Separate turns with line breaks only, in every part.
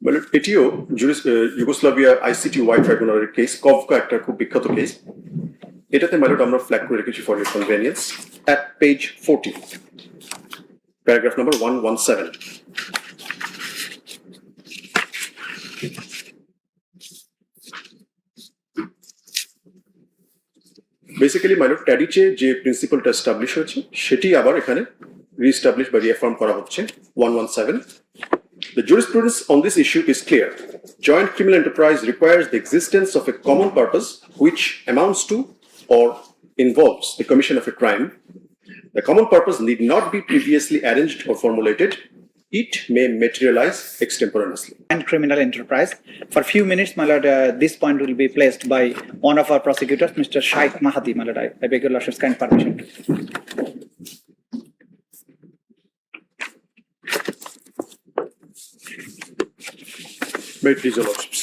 Well, এটিও Yugoslavia ICT Y ট্রাইব্যুনালের case, কভকা একটা খুব বিখ্যাত কেস। এটাতে মাইলট আমরা ফ্ল্যাগ করে রেখেছি for your convenience at page 40, paragraph number 117। Basically my lord ট্যাডিচে যে প্রিন্সিপালটা এস্টাবলিশ হয়েছে সেটি আবার এখানে রিএস্টাবলিশ বা রিঅ্যাফার্ম করা হচ্ছে 117। The jurisprudence on this issue is clear. Joint criminal enterprise requires the existence of a common purpose which amounts to or involves the commission of a crime. The common purpose need not be previously arranged or formulated. It may materialize extemporaneously.
And criminal enterprise. For a few minutes, my lord, this point will be placed by one of our prosecutors, Mr. Shaikh Mahdi. My lord, I beg your lordship's kind permission.
May it please your lordships.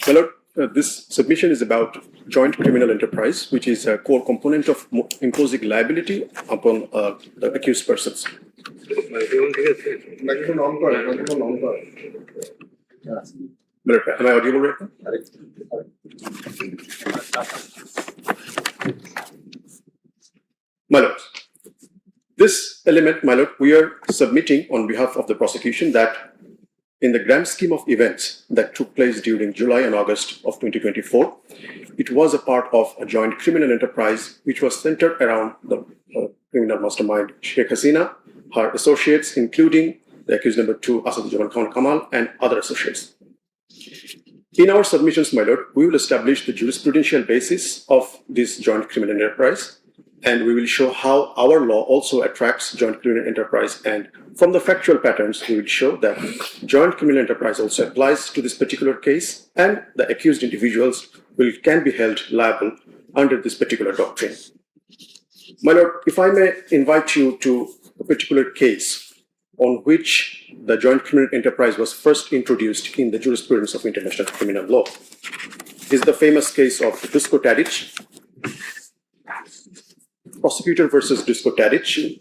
My lord, this submission is about joint criminal enterprise, which is a core component of imposing liability upon the accused persons. Am I audible right now? My lord, this element, my lord, we are submitting on behalf of the prosecution that in the grand scheme of events that took place during July and August of 2024, it was a part of a joint criminal enterprise which was centered around the criminal mastermind Sheikh Hasina, her associates, including the accused number 2, Asadujaman Khan Kamal, and other associates. In our submissions, my lord, we will establish the jurisprudential basis of this joint criminal enterprise, and we will show how our law also attracts joint criminal enterprise. And from the factual patterns, we will show that joint criminal enterprise also applies to this particular case, and the accused individuals can be held liable under this particular doctrine. My lord, if I may invite you to a particular case on which the joint criminal enterprise was first introduced in the jurisprudence of international criminal law. This is the famous case of Dusko Tadic, prosecutor versus Dusko Tadic.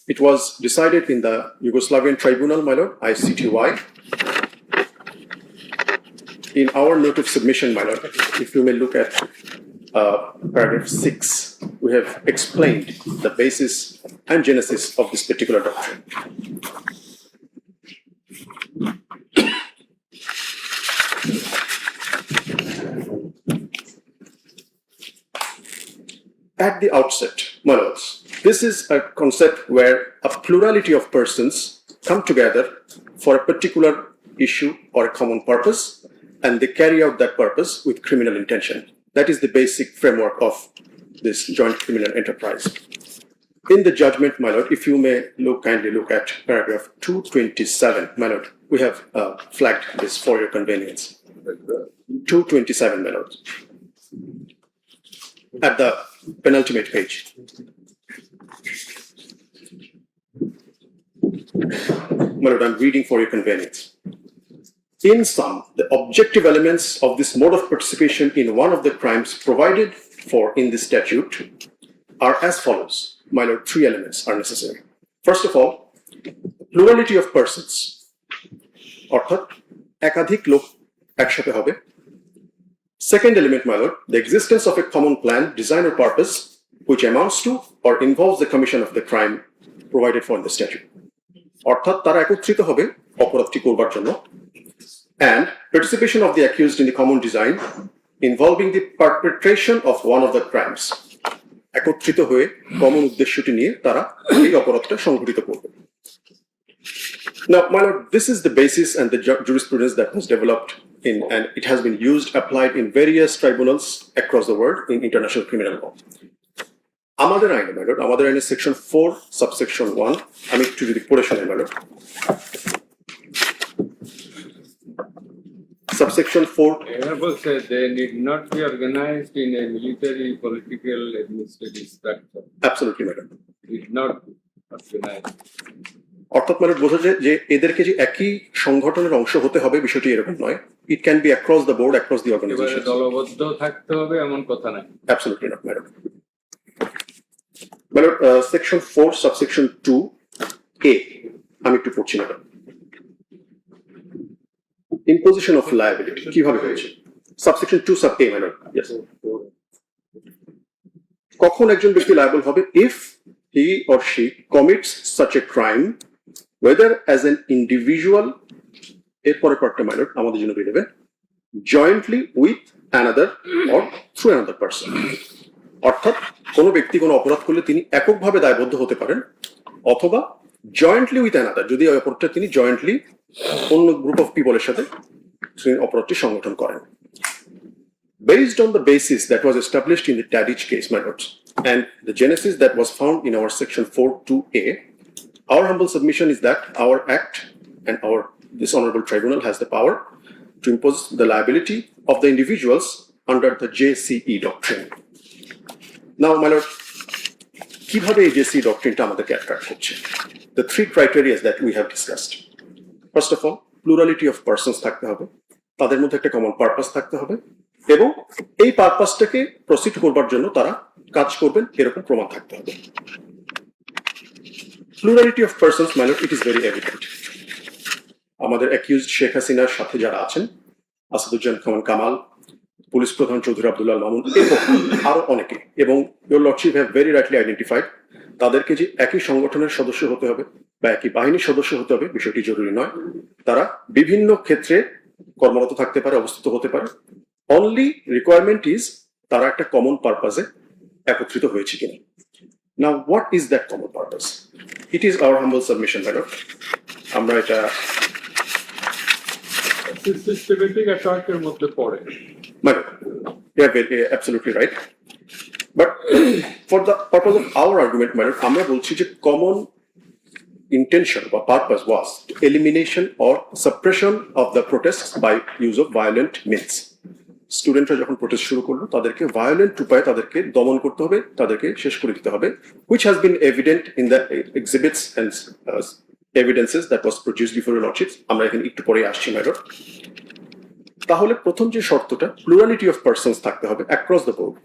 It was decided in the Yugoslavian tribunal, my lord, ICTY. In our note of submission, my lord, if you may look at paragraph 6, we have explained the basis and genesis of this particular doctrine. At the outset, my lords, this is a concept where a plurality of persons come together for a particular issue or a common purpose, and they carry out that purpose with criminal intention. That is the basic framework of this joint criminal enterprise. In the judgment, my lord, if you may kindly look at paragraph 227, my lord, we have flagged this for your convenience. 227, my lord. At the penultimate page. My lord, I'm reading for your convenience. In sum, the objective elements of this mode of participation in one of the crimes provided for in this statute are as follows. My lord, 3 elements are necessary. First of all, plurality of persons. অর্থাৎ একাধিক লোক একসাথে হবে। Second element, my lord, the existence of a common plan, design or purpose which amounts to or involves the commission of the crime provided for in the statute. অর্থাৎ তারা একত্রিত হবে অপরাধটি করবার জন্য। And participation of the accused in the common design involving the perpetration of one of the crimes. একত্রিত হয়ে common উদ্দেশ্যটি নিয়ে তারা এই অপরাধটা সংঘটিত করবে। Now, my lord, this is the basis and the jurisprudence that was developed and it has been used, applied in various tribunals across the world in international criminal law. আমাদের আইনে, my lord, আমাদের আইনে section 4, subsection 1, আমি একটু যদি পড়ে শোনাই, my lord. Subsection 4.
Honorable said they need not be organized in a military, political, administrative structure.
Absolutely, madam.
It not organized.
অর্থাৎ মানে বোঝা যায় যে এদেরকে যে একই সংগঠনের অংশ হতে হবে বিষয়টি এরকম নয়, it can be across the board, across দি
এবারে
অর্গানাইজেশন।
দলবদ্ধ থাকতে হবে এমন কথা নাই।
Absolutely not, madam. Madam, section 4, subsection 2A, আমি একটু পড়ছি ম্যাডাম। Imposition of liability কিভাবে হয়েছে? Subsection 2 sub A, madam. Yes. কখন একজন ব্যক্তি liable হবে? If he or she commits such a crime, whether as an individual, এরপরে পার্টটা ম্যাডাম আমাদের জন্য বের হবে, jointly with another or through another person. অর্থাৎ কোনো ব্যক্তি কোনো অপরাধ করলে তিনি এককভাবে দায়বদ্ধ হতে পারেন, অথবা জয়েন্টলি উইথ অ্যানাদার, যদি ওই অপরাধটা তিনি জয়েন্টলি অন্য গ্রুপ অফ পিপলের সাথে অপরাধটি সংগঠন করেন। Based on the basis that was established in the Tadic case, my lords, and the genesis that was found in our section 4.2a, our humble submission is that our act and this honorable tribunal has the power to impose the liability of the individuals under the JCE doctrine. Now, my lord, কিভাবে এই JCE doctrine টা আমাদেরকে attract করছে? The three criteria that we have discussed. First of all, plurality of persons থাকতে হবে, তাদের মধ্যে একটা কমন পারপাস থাকতে হবে, এবং এই পারপাসটাকে প্রসিড করবার জন্য তারা কাজ করবেন এরকম প্রমাণ থাকতে হবে। Plurality of persons, my lord, it is very evident. আমাদের অ্যাকিউজড শেখ হাসিনার সাথে যারা আছেন, আসাদুজ্জামান কামাল, পুলিশ প্রধান চৌধুরী আব্দুল্লাহ মামুন এবং আরো অনেকে, এবং your lordship have very rightly identified, তাদেরকে যে একই সংগঠনের সদস্য হতে হবে বা একই বাহিনীর সদস্য হতে হবে বিষয়টি জরুরি নয়, তারা বিভিন্ন ক্ষেত্রে কর্মরত থাকতে পারে, অবস্থিত হতে পারে। অনলি রিকোয়ারমেন্ট ইজ তারা একটা কমন পারপাসে একত্রিত হয়েছে কিনা। Now what is that common purpose? It is our humble submission, madam, আমরা এটা
সিস্টেমেটিক অ্যাটাকের মধ্যে পড়ে।
Madam, yeah, absolutely right. But for the purpose of our argument, madam, আমরা বলছি যে common intention or purpose was to elimination or suppression of the protests by use of violent means. স্টুডেন্টরা যখন প্রোটেস্ট শুরু করলো তাদেরকে ভায়োলেন্ট উপায়ে তাদেরকে দমন করতে হবে, তাদেরকে শেষ করে দিতে হবে, which has been evident in the exhibits and evidences that was produced before your lordships. আমরা এখানে একটু পরে আসছি, ম্যাডাম। তাহলে প্রথম যে শর্তটা, প্লুরালিটি অফ পারসনস থাকতে হবে across the board,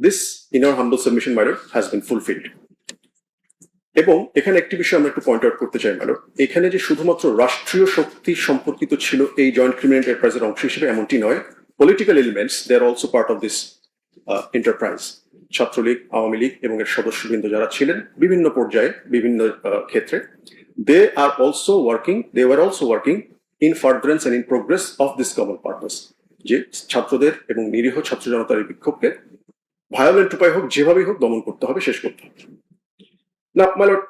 this in our humble submission, madam, has been fulfilled. এবং এখানে একটি বিষয় আমরা একটু পয়েন্ট আউট করতে চাই, ম্যাডাম, এখানে যে শুধুমাত্র রাষ্ট্রীয় শক্তি সম্পর্কিত ছিল এই জয়েন্ট ক্রিমিনাল এন্টারপ্রাইজের অংশ হিসেবে এমনটি নয়, political elements they are also part of this enterprise. Chhatra League, Awami League এবং এর সদস্যবৃন্দ যারা ছিলেন বিভিন্ন পর্যায়ে বিভিন্ন ক্ষেত্রে, they were also working in furtherance and in progress of this common purpose, যে ছাত্রদের এবং নিরীহ ছাত্র জনতার বিক্ষোভকে ভায়োলেন্ট উপায় হোক, যেভাবেই হোক, দমন করতে হবে, শেষ করতে হবে। না, my lord,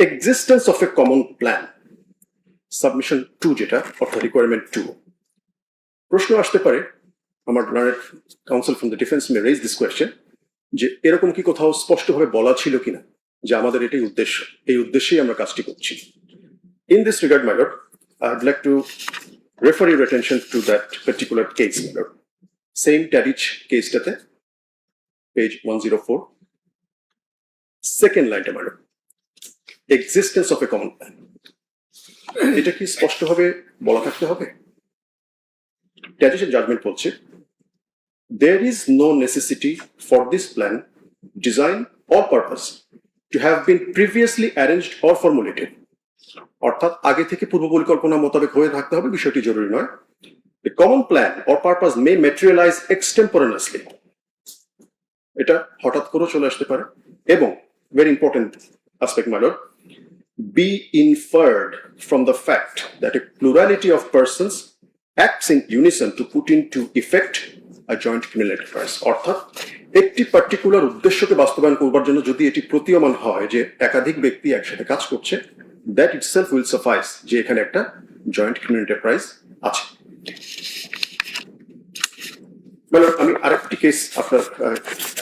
existence of a common plan, submission 2 যেটা অর্থাৎ রিকোয়ারমেন্ট 2, প্রশ্ন আসতে পারে, আমার counsel from the defence may raise this question, যে এরকম কি কোথাও স্পষ্টভাবে বলা ছিল কিনা যে আমাদের এটাই উদ্দেশ্য, এই উদ্দেশ্যেই আমরা কাজটি করছি। In this regard, my lord, I'd like to refer your attention to that particular case, my lord. Same Tadic case টাতে, page 104, second line, my lord. Existence of a common plan. এটা কি স্পষ্টভাবে বলা থাকতে হবে? Tadic's judgment বলছে, there is no necessity for this plan, design or purpose to have been previously arranged or formulated. অর্থাৎ আগে থেকে পূর্ব পরিকল্পনা মোতাবেক হয়ে থাকতে হবে বিষয়টি জরুরি নয়। The common plan or purpose may materialize extemporaneously, এটা হঠাৎ করে চলে আসতে পারে, এবং very important aspect, my lord, be inferred from the fact that a plurality of persons acts in unison to put into effect a joint criminal enterprise. অর্থাৎ একটি particular উদ্দেশ্যকে বাস্তবায়ন করবার জন্য যদি এটি প্রতীয়মান হয় যে একাধিক ব্যক্তি একসাথে কাজ করছে, that itself will suffice যে এখানে একটা জয়েন্ট ক্রিমিনাল এন্টারপ্রাইজ আছে। আমি আরেকটি কেস আপনার,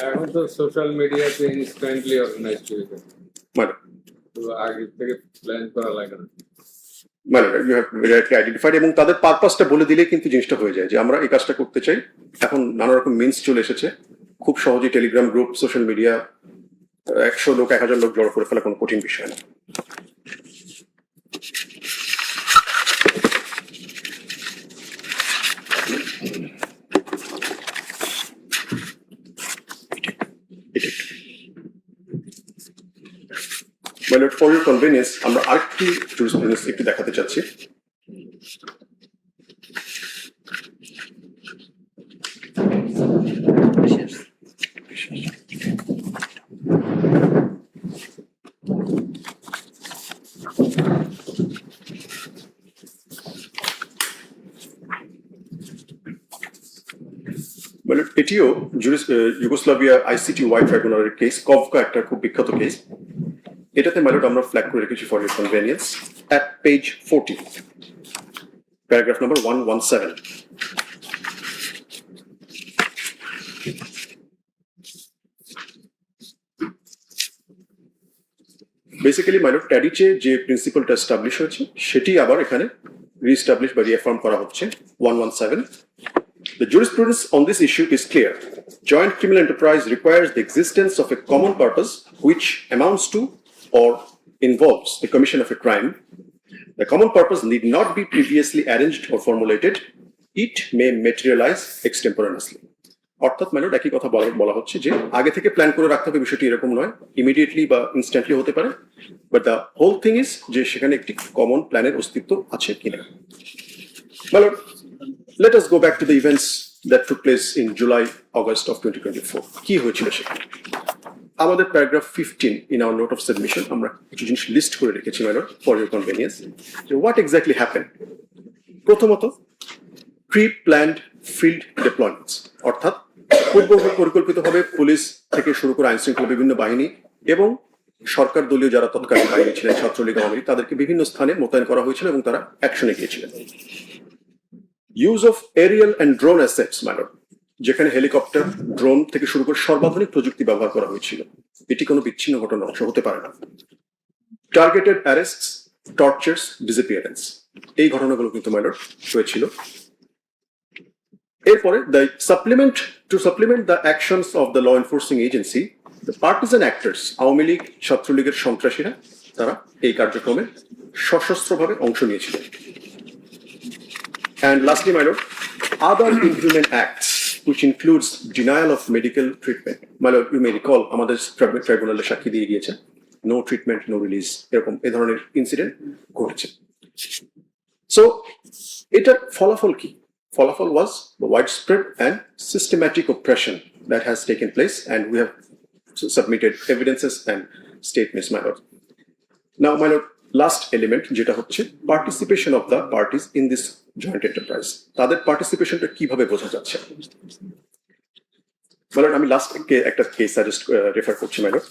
এখন তো সোশ্যাল মিডিয়াতে ইনস্ট্যান্টলি অর্গানাইজড হয়ে যায়,
মানে
তো আগে থেকে প্ল্যান করা লাগে না।
মানে ইউ হ্যাভ রাইটলি আইডেন্টিফাইড, এবং তাদের পারপাসটা বলে দিলেই কিন্তু জিনিসটা হয়ে যায় যে আমরা এই কাজটা করতে চাই। এখন নানা রকম মিনস চলে এসেছে, খুব সহজেই টেলিগ্রাম গ্রুপ, সোশ্যাল মিডিয়া, 100 লোক 1000 লোক জড়ো করে ফেলা কোনো কঠিন বিষয় না। Well, for your convenience, আমরা আরেকটি jurisprudence একটু দেখাতে চাচ্ছি। মানে এটিও ইউগোস্লাভিয়া ICTY ট্রাইব্যুনালের কেস, কভকা একটা খুব বিখ্যাত কেস। এটাতে মাইলট আমরা ফ্ল্যাগ করে রেখেছি for your convenience at page 40, paragraph number 117। Basically my lord ট্যাডিচে যে প্রিন্সিপালটা এস্টাবলিশ হয়েছে সেটি আবার এখানে রিএস্টাবলিশ বা রিঅ্যাফার্ম করা হচ্ছে 117। The jurisprudence on this issue is clear. Joint criminal enterprise requires the existence of a common purpose which amounts to or involves the commission of a crime. The common purpose need not be previously arranged or formulated. It may materialize extemporaneously. অর্থাৎ my lord একই কথা বলা হচ্ছে যে আগে থেকে plan করে রাখতে হবে, বিষয়টি এরকম নয়, ইমিডিয়েটলি বা ইনস্ট্যান্টলি হতে পারে, but the whole thing is যে সেখানে একটি কমন প্ল্যানের অস্তিত্ব আছে কিনা। Milord, let us go back to the events that took place in July, August of 2024. কি হয়েছিল সেখানে? আমাদের paragraph 15 in our note of submission আমরা কিছু জিনিস লিস্ট করে রেখেছি মাইলট ফর ইউর কনভেনিয়েন্স, যে হোয়াট এক্স্যাক্টলি হ্যাপেন। প্রথমত, প্রি প্ল্যান্ড ফিল্ড ডিপ্লয়মেন্টস, অর্থাৎ পূর্ব পরিকল্পিতভাবে পুলিশ থেকে শুরু করে আইন শৃঙ্খলা বিভিন্ন বাহিনী এবং সরকার দলীয় যারা তৎকালীন বাহিনী ছিলেন, ছাত্রলীগ, আওয়ামী লীগ, তাদেরকে বিভিন্ন স্থানে মোতায়েন করা হয়েছিল এবং তারা অ্যাকশনে গিয়েছিলেন। Use of aerial and drone assets milord, যেখানে হেলিকপ্টার, ড্রোন থেকে শুরু করে সর্বাধুনিক প্রযুক্তি ব্যবহার করা হয়েছিল, এটি কোনো বিচ্ছিন্ন ঘটনার অংশ হতে পারে না। টার্গেটেড অ্যারেস্টস, টর্চার্স, ডিসঅ্যাপিয়ারেন্স, এই ঘটনাগুলো কিন্তু মাইলট হয়েছিল। এরপরে to supplement the actions of the law enforcing agency, the partisan actors, Awami League, ছাত্রলীগের সন্ত্রাসীরা, তারা এই কার্যক্রমে সশস্ত্রভাবে অংশ নিয়েছিলেন। And lastly, my lord, other inhuman acts, which includes denial of medical treatment. My lord, you may recall, আমাদের ট্রাইব্যুনালে সাক্ষী দিয়ে গিয়েছে, no treatment, no release, এরকম এই ধরনের ইনসিডেন্ট ঘটেছে। সো এটার ফলাফল কি? ফলাফল was the widespread and systematic oppression that has taken place, and we have submitted evidences and statements, my lord. Now, my lord, last element যেটা হচ্ছে participation of the parties in this joint enterprise, তাদের পার্টিসিপেশনটা কিভাবে বোঝা যাচ্ছে। My lord, আমি last একটা case suggest refer করছি my lord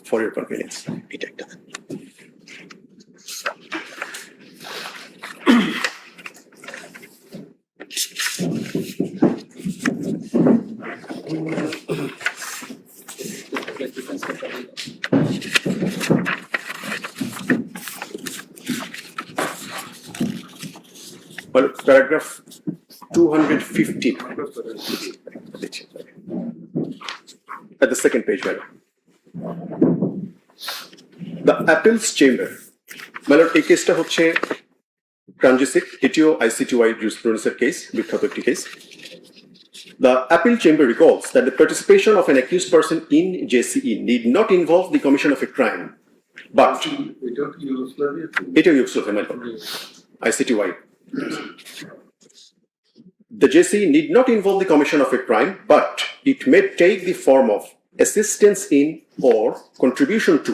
for your convenience. এটা একটা paragraph 215 at the second page, madam. The appeals chamber, madam, এই কেসটা হচ্ছে ট্রানজিসিক, এটিও ICTY জুরিসপ্রুডেন্সের কেস, বিখ্যাত একটি case. The appeal chamber recalls that the participation of an accused person in JCE need not involve the commission of a crime, but ICTY. The JCE need not involve the commission of a crime, but it may take the form of assistance in or contribution to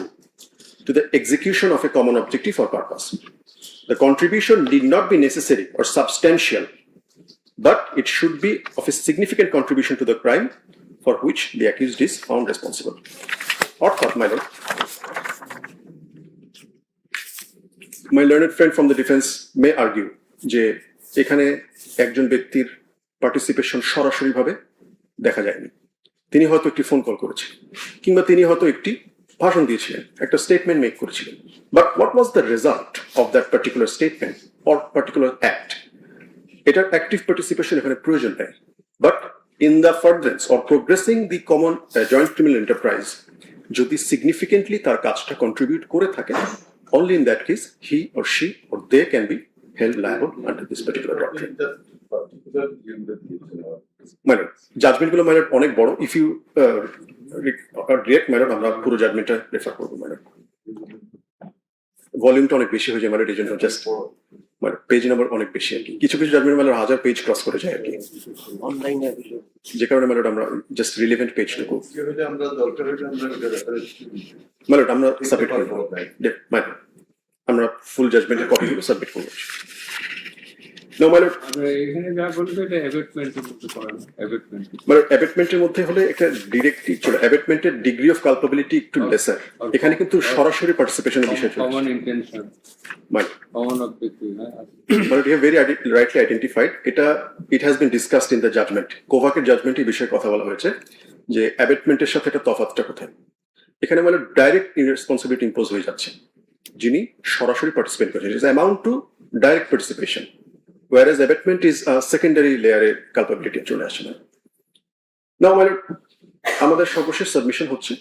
the execution of a common objective or purpose. The contribution need not be necessary or substantial, but it should be of a significant contribution to the crime for which the accused is found responsible. Orthat, my lord, my learned friend from the defense may argue যে এখানে একজন ব্যক্তির participation সরাসরি ভাবে দেখা যায়নি, তিনি হয়তো একটি ফোন কল করেছিলেন কিংবা তিনি হয়তো একটি ভাষণ দিয়েছিলেন, একটা স্টেটমেন্ট মেক করেছিলেন, but what was the result of that particular statement or particular act, এটার অ্যাক্টিভ পার্টিসিপেশন এখানে প্রয়োজন নেই। But in the furtherance or progressing the common joint criminal enterprise, যদি সিগনিফিকেন্টলি তার কাজটা কন্ট্রিবিউট করে থাকে, only in that case he or she or they can be held liable under this particular doctrine. মানে জাজমেন্টগুলো মানে অনেক বড়, ইফ ইউ ডিরেক্ট মানে আমরা পুরো জাজমেন্টটা রেফার করবো, মানে ভলিউমটা অনেক বেশি হয়ে যায়, মানে এই জন্য জাস্ট মানে পেজ নাম্বার অনেক বেশি আর কি, কিছু কিছু জাজমেন্ট মানে 1000 পেজ ক্রস করে যায় আর কি, যে কারণে মানে আমরা জাস্ট রিলেভেন্ট পেজটুকু মানে আমরা সাবমিট করবো, মানে আমরা ফুল জাজমেন্টের কপিগুলো সাবমিট করবো। অ্যাবেটমেন্টের মধ্যে হলে একটা ডিরেক্টলি চলে, অ্যাবেটমেন্টের ডিগ্রি অফ কালপাবিলিটি একটু লেসার, এখানে কিন্তু সরাসরি পার্টিসিপেশনের বিষয় চলে। But you have very rightly identified, it has been discussed in the judgment. কোভাকের জাজমেন্টের বিষয়ে কথা বলা হয়েছে যে অ্যাবেটমেন্টের সাথে একটা তফাৎটা কোথায়। এখানে মানে ডাইরেক্ট রেসপন্সিবিলিটি ইম্পোজ হয়ে যাচ্ছে, যিনি সরাসরি পার্টিসিপেট করছেন, is amount two direct participation, whereas abatement is a secondary layer এর culpability চলে আসে না। নাও মানে আমাদের সর্বশেষ সাবমিশন হচ্ছে,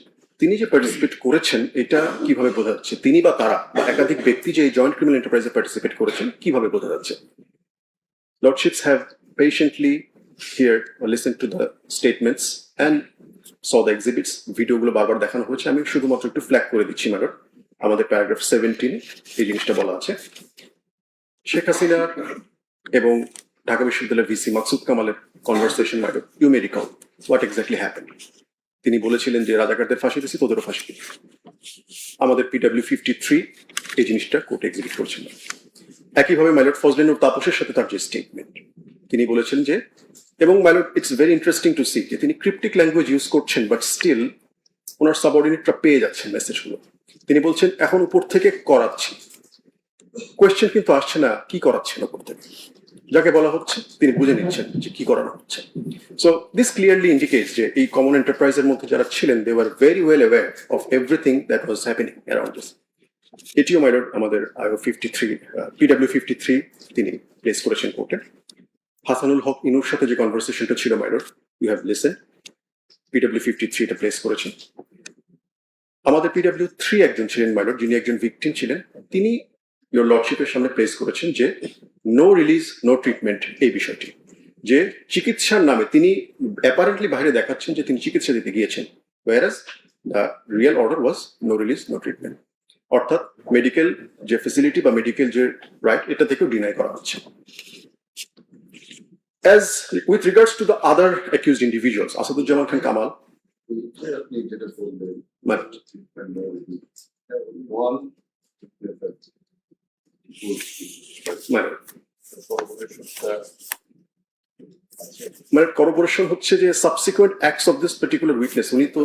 তিনি যে পার্টিসিপেট করেছেন এটা কিভাবে বোঝা যাচ্ছে, তিনি বা তারা বা একাধিক ব্যক্তি যে এই জয়েন্ট ক্রিমিনাল এন্টারপ্রাইজে পার্টিসিপেট করেছেন কিভাবে বোঝা যাচ্ছে। Lordships have patiently heard or listened to the statements and saw the exhibits, ভিডিওগুলো বারবার দেখানো হয়েছে, আমি শুধুমাত্র একটু ফ্ল্যাগ করে দিচ্ছি ম্যাডাম, আমাদের প্যারাগ্রাফ 17 এই জিনিসটা বলা আছে। শেখ হাসিনা এবং ঢাকা বিশ্ববিদ্যালয়ের ভিসি মাকসুদ কামালের conversation, madam you may recall what exactly happened. তিনি বলেছিলেন যে রাজাকারদের ফাঁসি দিয়েছি, তোদেরও ফাঁসি দিই। আমাদের PW53 এই জিনিসটা কোর্টে এক্সিকিউট করছেন না। একইভাবে মাইলট ফজলেনুর তাপসের সাথে তার যে স্টেটমেন্ট, তিনি বলেছেন যে, এবং milord it's very interesting to see যে তিনি ক্রিপ্টিক ল্যাঙ্গুয়েজ ইউজ করছেন, বাট স্টিল ওনার সাবঅর্ডিনেটরা পেয়ে যাচ্ছেন মেসেজগুলো। তিনি বলছেন এখন উপর থেকে করাচ্ছি, কোয়েশ্চেন কিন্তু আসছে না কি করাচ্ছেন উপর থেকে, যাকে বলা হচ্ছে তিনি বুঝে নিচ্ছেন যে কি করানো হচ্ছে। সো দিস ক্লিয়ারলি ইন্ডিকেটস যে এই কমন এন্টারপ্রাইজের মধ্যে যারা ছিলেন they were very well aware of everything that was happening around this. এটিও মাইলট আমাদের PW53 তিনি প্লেস করেছেন কোর্টে। হাসানুল হক ইনুর সাথে যে কনভারসেশনটা ছিল my lord, you have listen, PW53 এটা প্লেস করেছেন। আমাদের PW3 একজন ছিলেন মাইলট, যিনি একজন ভিকটিম ছিলেন, তিনি ইয়োর লর্ডশিপের সামনে প্লেস করেছেন যে নো রিলিজ নো ট্রিটমেন্ট এই বিষয়টি, যে চিকিৎসার নামে তিনি অ্যাপারেন্টলি বাইরে দেখাচ্ছেন যে তিনি চিকিৎসা দিতে গিয়েছেন, whereas the real order was no release no treatment, অর্থাৎ মেডিকেল যে ফেসিলিটি বা মেডিকেল যে রাইট এটা থেকেও ডিনাই করা হচ্ছে। As with regards to the other accused individuals, Asaduzzaman Khan Kamal, মানে corroboration হচ্ছে যে subsequent acts of this particular witness, উনি তো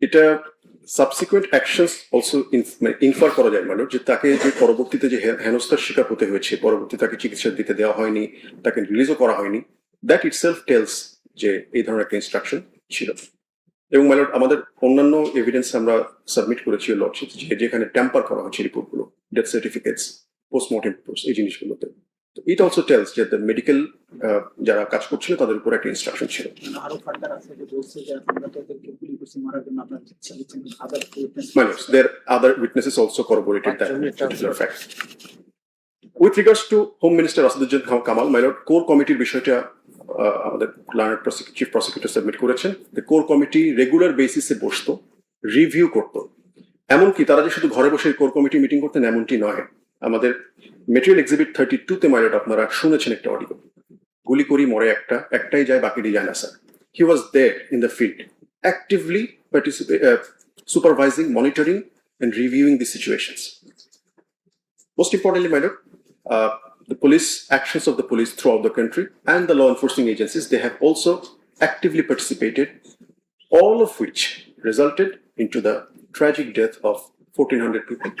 এটা সাবসিকুয়েন্ট অ্যাকশনস অলসো ইনফার করা যায়, মানে যে তাকে যে পরবর্তীতে যে হেনস্থার শিকার হতে হয়েছে, পরবর্তী তাকে চিকিৎসা দিতে দেওয়া হয়নি, তাকে রিলিজও করা হয়নি, দ্যাট ইটসেলফ টেলস যে এই ধরনের একটা ইনস্ট্রাকশন ছিল। এবং মাইলট আমাদের অন্যান্য এভিডেন্স আমরা সাবমিট করেছি লর্ডশিপ, যেখানে ট্যাম্পার করা হয়েছে রিপোর্টগুলো, ডেথ সার্টিফিকেটস, পোস্টমর্টেম রিপোর্টস, এই জিনিসগুলোতে। তো ইট অলসো টেলস যে মেডিকেল যারা কাজ করছিল তাদের উপর একটা ইনস্ট্রাকশন ছিল। There other witnesses also corroborated that particular fact. With regards to Home Minister Asaduজ্জামান কামাল, my lord, কোর কমিটির বিষয়টা আমাদের লার্নার চিফ প্রসিকিউটর সাবমিট করেছেন। কোর কমিটি রেগুলার বেসিসে বসতো, রিভিউ করতো, এমনকি তারা যে শুধু ঘরে বসে কোর কমিটি মিটিং করতেন এমনটি নয়। আমাদের মেটেরিয়াল এক্সিবিট 32 তে মাইলট আপনারা শুনেছেন একটা অডিও, গুলি করি মরে একটাই যায় বাকিটি যায় না sir. He was there in the field, actively supervising, monitoring and reviewing the situations. Most importantly, my lord, the police actions of the police throughout the country and the law enforcing agencies, they have also actively participated, all of which resulted into the tragic death of 1,400 people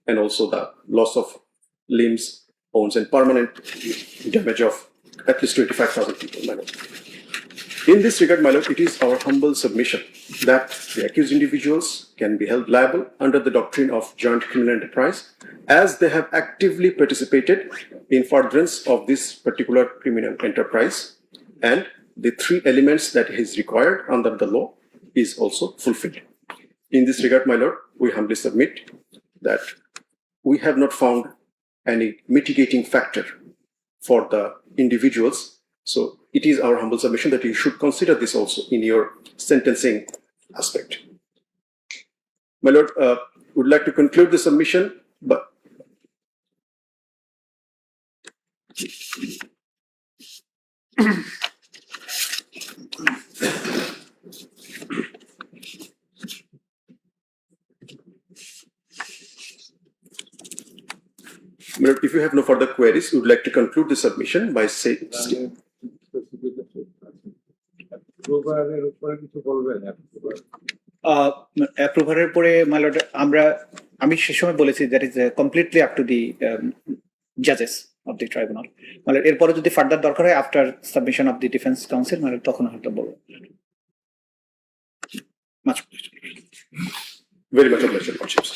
and also the loss of limbs, bones and permanent damage of at least 25,000 people, my lord. In this regard, my lord, it is our humble submission that the accused individuals can be held liable under the doctrine of joint criminal enterprise, as they have actively participated in furtherance of this particular criminal enterprise, and the three elements that is required under the law is also fulfilled. In this regard, my lord, we humbly submit that we have not found any mitigating factor for the individuals. So it is our humble submission that you should consider this also in your sentencing aspect. My lord, would like to conclude the submission, but if you have no further queries, we would like to conclude the submission by saying,
প্রোভারের উপরে কিছু বলবেন?
অ্যাপ্রুভারের পরে my lord আমি সে সময় বলেছি that is completely up to the জাজেস of the tribunal. মানে এরপরে যদি ফার্দার দরকার হয় after submission of the defence counsel, মানে তখন হয়তো বলবো।
very much obliged, Lordships.